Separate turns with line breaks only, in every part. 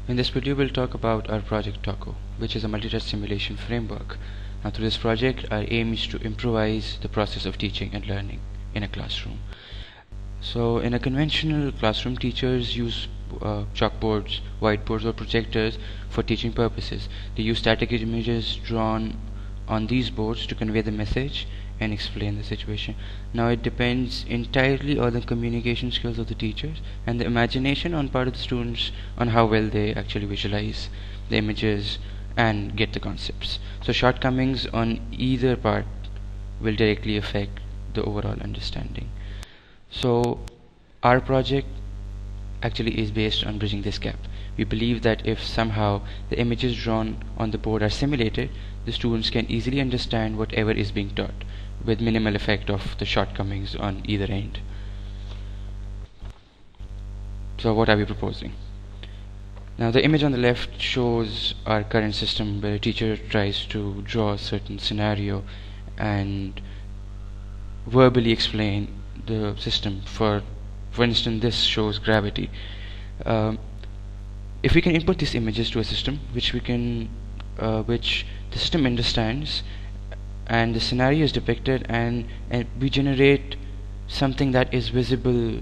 In this video, we'll talk about our project Tocco, which is a multi-touch simulation framework. Now, through this project, our aim is to improvise the process of teaching and learning in a classroom. So, in a conventional classroom, teachers use chalkboards, whiteboards, or projectors for teaching purposes. They use static images drawn on these boards to convey the message and explain the situation. Now it depends entirely on the communication skills of the teachers and the imagination on part of the students on how well they actually visualize the images and get the concepts. So shortcomings on either part will directly affect the overall understanding. So our project actually is based on bridging this gap. We believe that if somehow the images drawn on the board are simulated, the students can easily understand whatever is being taught, with minimal effect of the shortcomings on either end. So what are we proposing? Now the image on the left shows our current system where a teacher tries to draw a certain scenario and verbally explain the system. For instance, this shows gravity. If we can input these images to a system which the system understands, and the scenario is depicted, and we generate something that is visible,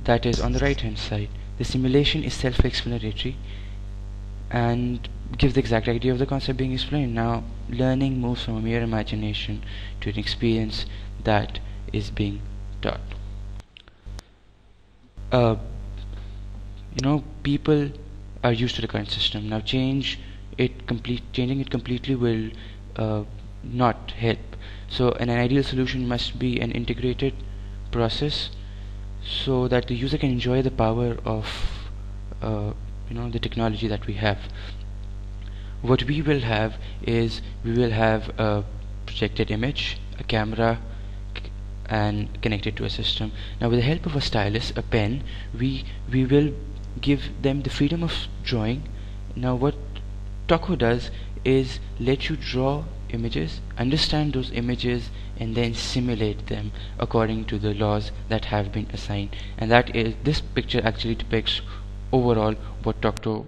that is on the right hand side. The simulation is self-explanatory and gives the exact idea of the concept being explained. Now learning moves from a mere imagination to an experience that is being taught. People are used to the current system. Now changing it completely will not help. So an ideal solution must be an integrated process so that the user can enjoy the power of the technology that we have. What we will have is a projected image, a camera, and connected to a system. Now with the help of a stylus, a pen, we will give them the freedom of drawing. Now what Tocco does is let you draw images, understand those images, and then simulate them according to the laws that have been assigned. And this picture actually depicts overall what Tocco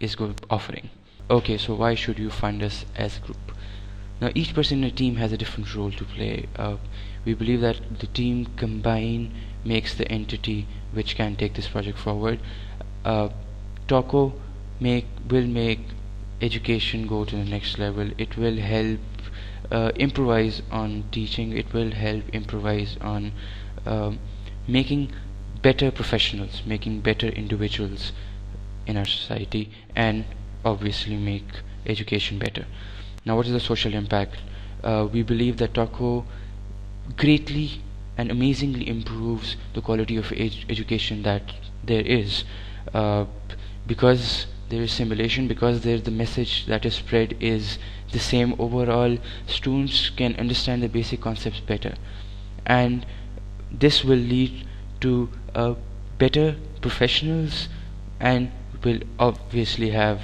is offering. Okay, so why should you fund us as a group? Now each person in a team has a different role to play. We believe that the team combined makes the entity which can take this project forward. Tocco will make education go to the next level. It will help improvise on teaching. It will help improvise on making better professionals, making better individuals in our society, and obviously make education better. Now what is the social impact? We believe that Tocco greatly and amazingly improves the quality of education that there is, because there is simulation, because the message that is spread is the same overall. Students can understand the basic concepts better, and this will lead to better professionals and will obviously have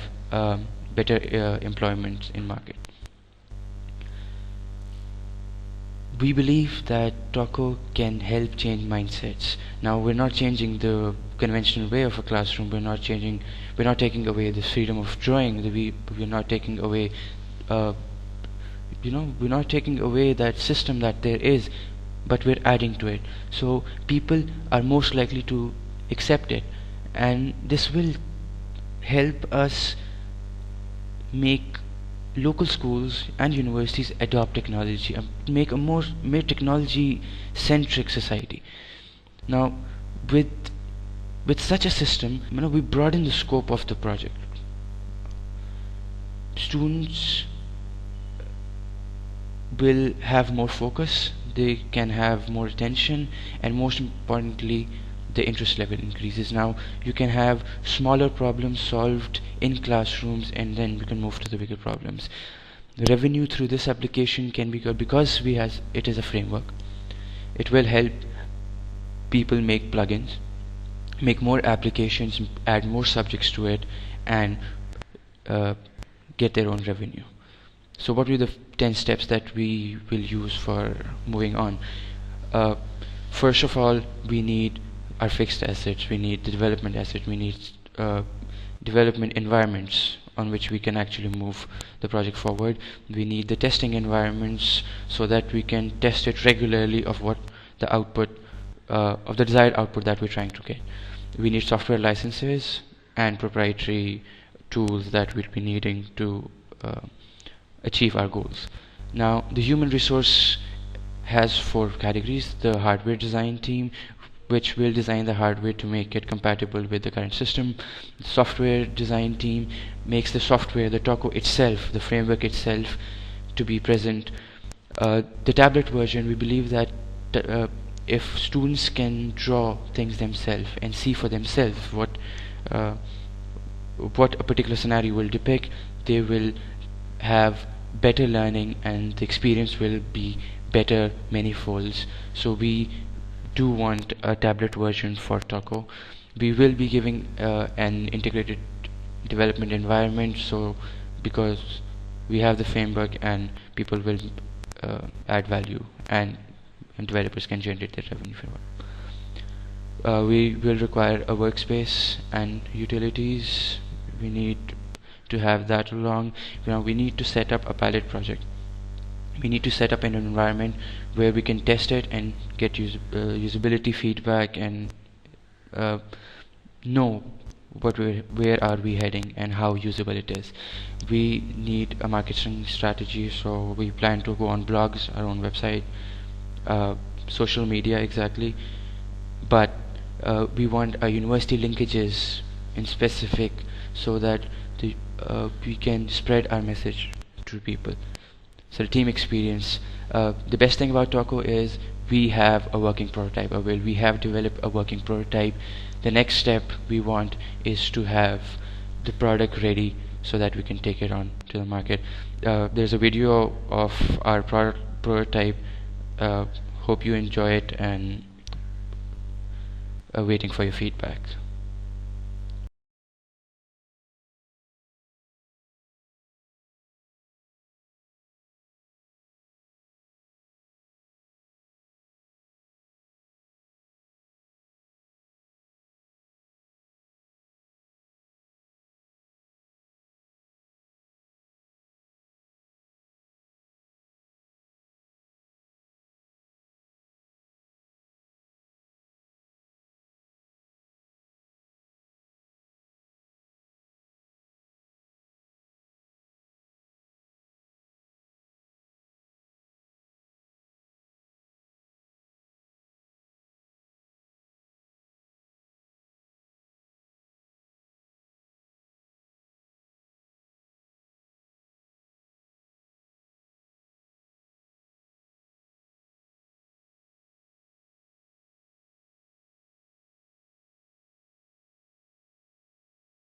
better employment in market. We believe that Tocco can help change mindsets. Now we're not changing the conventional way of a classroom. We're not taking away the freedom of drawing. We're not taking away we're not taking away that system that there is, but we're adding to it. So people are most likely to accept it, and this will help us make local schools and universities adopt technology and make a more technology centric society. Now with such a system, we broaden the scope of the project. Students will have more focus, they can have more attention, and most importantly, the interest level increases. Now you can have smaller problems solved in classrooms, and then we can move to the bigger problems. The revenue through this application can be good because it is a framework. It will help people make plugins, make more applications, add more subjects to it, and get their own revenue. So what will be the 10 steps that we will use for moving on? First of all, we need our fixed assets, we need the development assets, we need development environments on which we can actually move the project forward. We need the testing environments so that we can test it regularly of what the output of the desired output that we're trying to get. We need software licenses and proprietary tools that we'll be needing to achieve our goals. Now, the human resource has 4 categories: the hardware design team, which will design the hardware to make it compatible with the current system. The software design team makes the software, the Tocco itself, the framework itself, to be present. The tablet version, we believe that if students can draw things themselves and see for themselves what a particular scenario will depict, they will have better learning and the experience will be better many folds. So we do want a tablet version for Tocco. We will be giving an integrated development environment, so because we have the framework and people will add value and developers can generate their revenue from it. We will require a workspace and utilities. We need to have that along. We need to set up a pilot project. We need to set up an environment where we can test it and get usability feedback and know where are we heading and how usable it is. We need a marketing strategy, so we plan to go on blogs, our own website, social media exactly, but we want our university linkages in specific so that we can spread our message to people. So the team experience, the best thing about Tocco is we have a working prototype, or we have developed a working prototype. The next step we want is to have the product ready so that we can take it on to the market. There's a video of our prototype. Hope you enjoy it, and waiting for your feedback.